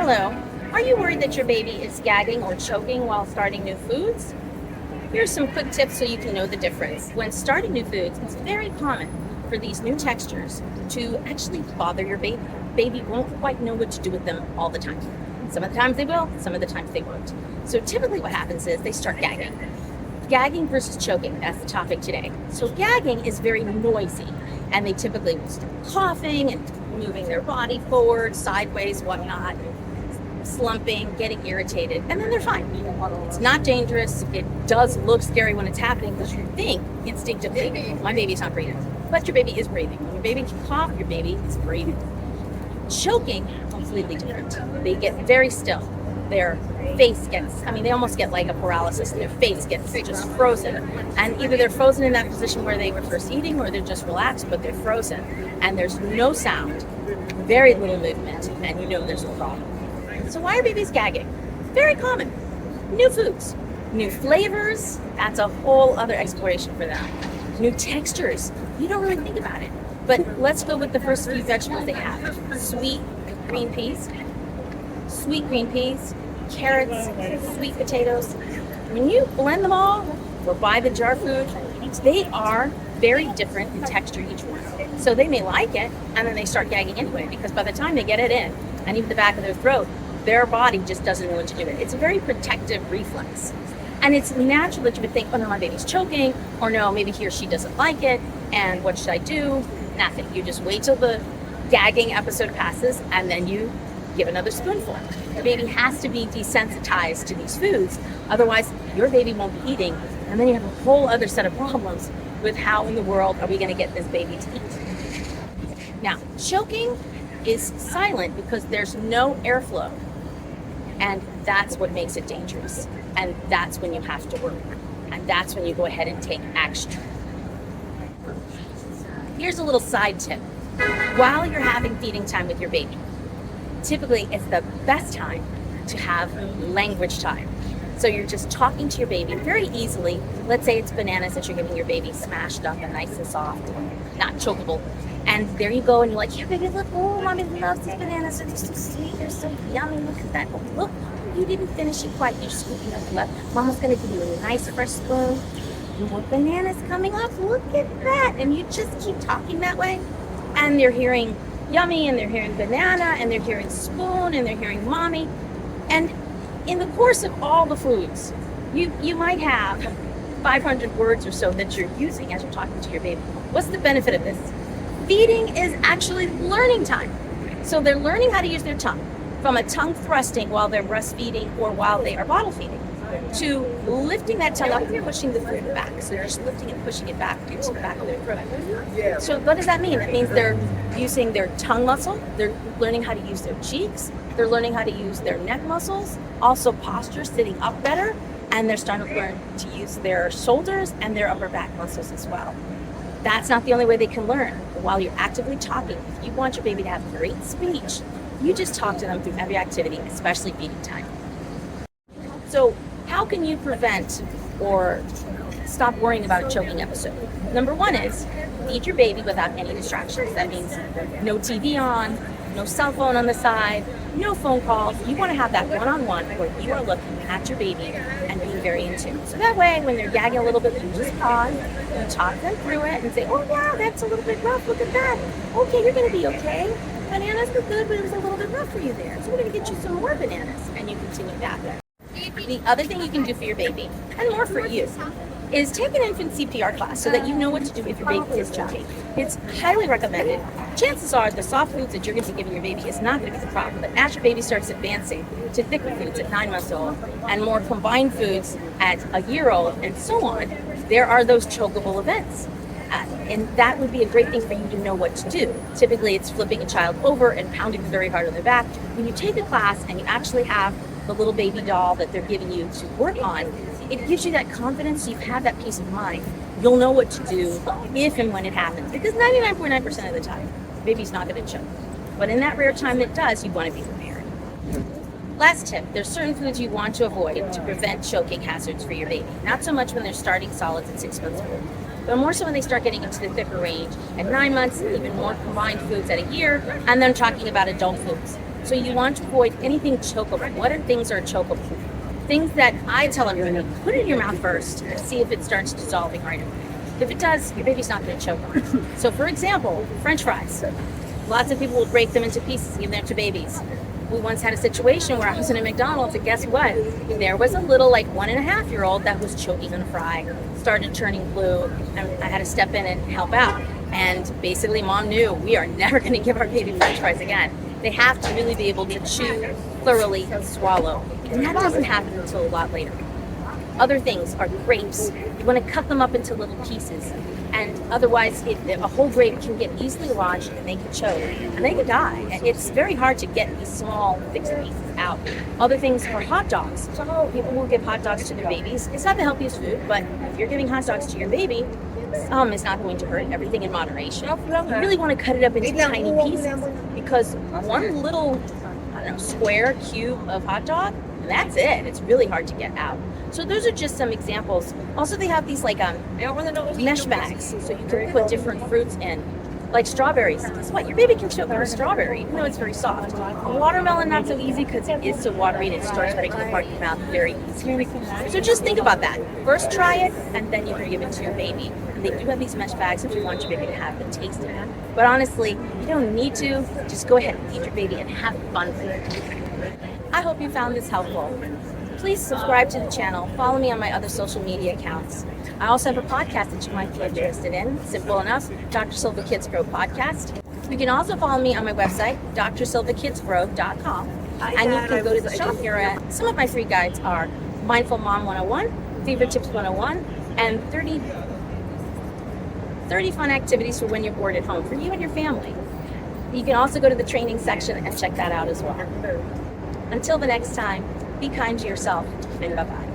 Hello. Are you worried that your baby is gagging or choking while starting new foods? Here's some quick tips so you can know the difference. When starting new foods, it's very common for these new textures to actually bother your baby. Baby won't quite know what to do with them all the time. Some of the times they will, some of the times they won't. So typically what happens is they start gagging. Gagging versus choking, that's the topic today. So gagging is very noisy, and they typically will start coughing and moving their body forward, sideways, whatnot, slumping, getting irritated, and then they're fine. It's not dangerous. It does look scary when it's happening because you think instinctively, my baby's not breathing. But your baby is breathing. When your baby can cough, your baby is breathing. Choking, completely different. They get very still. Their face gets, they almost get like a paralysis. Their face gets just frozen. And either they're frozen in that position where they were first eating, or they're just relaxed, but they're frozen. And there's no sound, very little movement, and you know there's a problem. So why are babies gagging? Very common. New foods, new flavors, that's a whole other exploration for them. New textures, you don't really think about it. But let's go with the first few vegetables they have. Sweet green peas, carrots, sweet potatoes. When you blend them all or buy the jar food, they are very different in texture, each one. So they may like it, and then they start gagging anyway, because by the time they get it in, and even the back of their throat, their body just doesn't know what to do with it. It's a very protective reflex. And it's natural that you would think, oh no, my baby's choking, or no, maybe he or she doesn't like it, and what should I do? Nothing. You just wait till the gagging episode passes, and then you give another spoonful. The baby has to be desensitized to these foods, otherwise your baby won't be eating, and then you have a whole other set of problems with how in the world are we going to get this baby to eat. Now, choking is silent because there's no airflow. And that's what makes it dangerous. And that's when you have to work. And that's when you go ahead and take action. Here's a little side tip. While you're having feeding time with your baby, typically it's the best time to have language time. So you're just talking to your baby very easily. Let's say it's bananas that you're giving your baby smashed up and nice and soft, not chokeable. And there you go, and you're like, here, baby, look, oh, mommy loves these bananas. They're so sweet, they're so yummy. Look at that. Oh, look, you didn't finish it quite. You're scooping up left. Mama's going to give you a nice fresh spoon. More bananas coming up. Look at that. And you just keep talking that way. And they're hearing yummy, and they're hearing banana, and they're hearing spoon, and they're hearing mommy. And in the course of all the foods, you might have 500 words or so that you're using as you're talking to your baby. What's the benefit of this? Feeding is actually learning time. So they're learning how to use their tongue, from a tongue thrusting while they're breastfeeding or while they are bottle feeding, to lifting that tongue up and pushing the food back. So they're just lifting and pushing it back into the back of their throat. So what does that mean? It means they're using their tongue muscle, they're learning how to use their cheeks, they're learning how to use their neck muscles, also posture, sitting up better, and they're starting to learn to use their shoulders and their upper back muscles as well. That's not the only way they can learn. While you're actively talking, if you want your baby to have great speech, you just talk to them through every activity, especially feeding time. So how can you prevent or stop worrying about a choking episode? Number one is feed your baby without any distractions. That means no TV on, no cell phone on the side, no phone calls. You want to have that one-on-one where you are looking at your baby and being very in tune. So that way, when they're gagging a little bit, you just pause, you talk them through it and say, oh yeah, that's a little bit rough, look at that. Okay, you're going to be okay. Bananas were good, but it was a little bit rough for you there. So we're going to get you some more bananas, and you continue that. The other thing you can do for your baby, and more for you, is take an infant CPR class so that you know what to do if your baby is choking. It's highly recommended. Chances are the soft foods that you're going to be giving your baby is not going to be the problem, but as your baby starts advancing to thicker foods at 9 months old and more combined foods at a year old and so on, there are those chokeable events. And that would be a great thing for you to know what to do. Typically, it's flipping a child over and pounding them very hard on their back. When you take a class and you actually have the little baby doll that they're giving you to work on, it gives you that confidence, so you have that peace of mind. You'll know what to do if and when it happens. Because 99.9% of the time, baby's not going to choke. But in that rare time it does, you want to be prepared. Last tip, there's certain foods you want to avoid to prevent choking hazards for your baby. Not so much when they're starting solids at 6 months old, but more so when they start getting into the thicker range at 9 months, even more combined foods at a year, and then talking about adult foods. So you want to avoid anything chokeable. What are things that are chokeable? Things that I tell everyone, put it in your mouth first and see if it starts dissolving right away. If it does, your baby's not going to choke on it. So for example, French fries. Lots of people will break them into pieces and give them to babies. We once had a situation where I was in a McDonald's, and guess what? There was a little 1.5-year-old that was choking on a fry, started turning blue, and I had to step in and help out. And basically mom knew we are never going to give our baby French fries again. They have to really be able to chew thoroughly and swallow. And that doesn't happen until a lot later. Other things are grapes. You want to cut them up into little pieces. And otherwise, a whole grape can get easily lodged and they can choke and they can die. It's very hard to get these small fixed pieces out. Other things are hot dogs. People will give hot dogs to their babies. It's not the healthiest food, but if you're giving hot dogs to your baby, it's not going to hurt. Everything in moderation. You really want to cut it up into tiny pieces because one little, square cube of hot dog, that's it. It's really hard to get out. So those are just some examples. Also, they have these mesh bags, so you can put different fruits in, like strawberries. Guess what? Your baby can choke on a strawberry, even though it's very soft. A watermelon, not so easy because it is so watery and it starts breaking apart in your mouth very easily. So just think about that. First try it, and then you can give it to your baby. And they do have these mesh bags if you want your baby to have the taste of it. But honestly, you don't need to. Just go ahead and feed your baby and have fun with it. I hope you found this helpful. Please subscribe to the channel. Follow me on my other social media accounts. I also have a podcast that you might be interested in. Simple enough, Dr. Silva Kids Grow Podcast. You can also follow me on my website, drsilvakidsgrow.com. And you can go to the shop here. Some of my free guides are Mindful Mom 101, Fever Tips 101, and 30 fun activities for when you're bored at home for you and your family. You can also go to the training section and check that out as well. Until the next time, be kind to yourself, and bye-bye.